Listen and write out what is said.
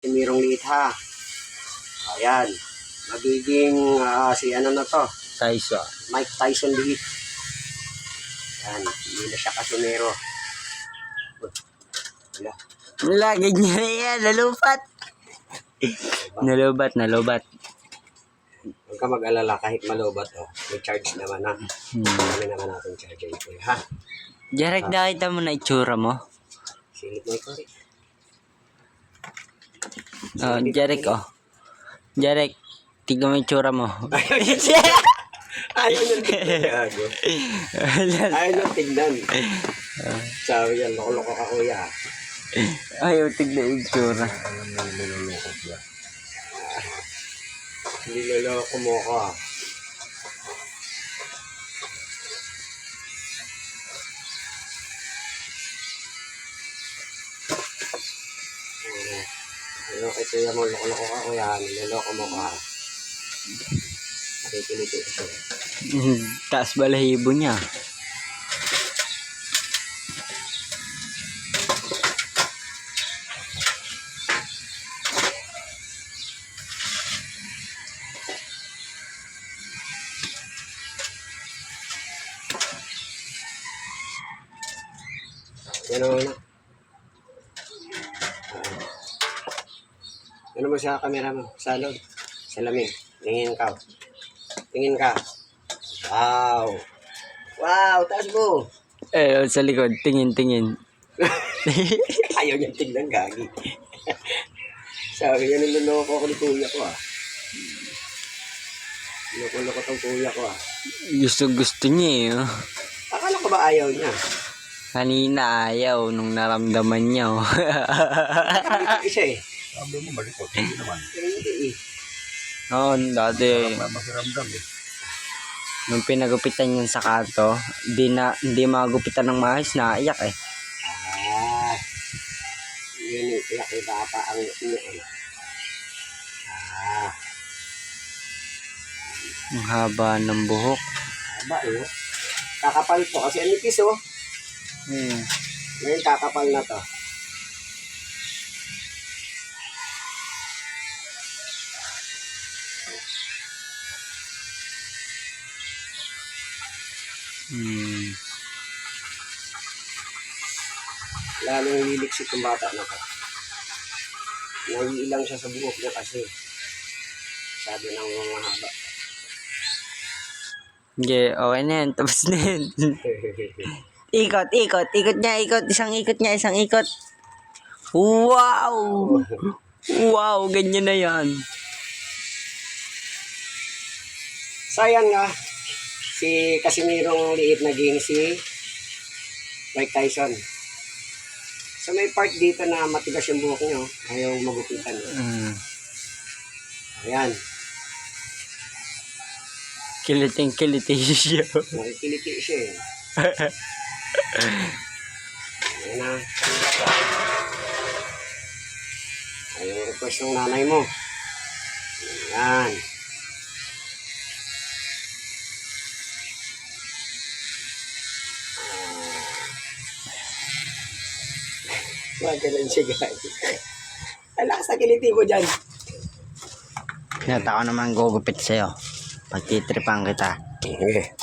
Mirong liit ha. Ayan. Magiging si ano na to. Tyson. Mike Tyson liit. Ayan. Hindi na siya kasumero. Wala. Lagi niya yan. Nalupat. Nalubat. Huwag ka mag-alala kahit malubat oh. May charge naman ha. Kami naman natin charge ito ha. Jarek, nakita mo na itsura mo? Silip mo ito rin. Oh, Jarek, oh. Jarek, tignan mo yung tsura mo. Ayaw niyang tignan. Gago. Ayaw niyang tignan. Sabi yan, loko-loko ka kuya. Ayaw tignan yung tsura. Niloloko mo ka. Ano ito yung mo, loko-loko ka kuya. Niloloko mo ka. Nakikiliti ito. Taas balahibo niya. Yan o na. Ano mo sa camera mo? Sa loob. Sa lamig. Tingin ka. Tingin ka. Wow. Wow, taas mo. Sa likod, tingin. Ayaw niyang tignan, gagi. Sabi niya, niloloko ko ni kuya ko ah. Niloloko tong kuya ko ah. Gusto niya eh. Oh. Akala ko ba ayaw niya? Kanina ayaw nung naramdaman niya. Oh. Nakakita isa eh. Sabi mo, malikot. Hindi naman. Hindi eh. Oo, dati. Masiramdam eh. Nung pinagupitan yung sa kanto, hindi magupitan ng maayos, naiyak eh. Ah. Yun eh. Kaya kay bata ang yun. Ah. Ang haba ng buhok. Haba eh. Kakapal to kasi anipis oh. Ngayon kakapal na to. Lalong liliksit yung bata na to. Naiilang siya sa buhok niya kasi sabi ng mga haba. Okay, okay na yan. Tapos na yan. Ikot niya. Isang ikot. Wow! Wow, ganyan na yan. Sayang nga. Si Casimirong liit naging si Mike Tyson. So may part dito na matigas yung buhok niyo. Ayaw magupitan. Ayan. Kiliting-kiliti siya. Nakikiliti siya eh. Ayan na. Ayaw request ng nanay mo. Ayan. Wag ka lang siya guys. Alakas na kiliti ko dyan. Nata ko naman gugupit sa'yo. Pagtitripan kita. Okay.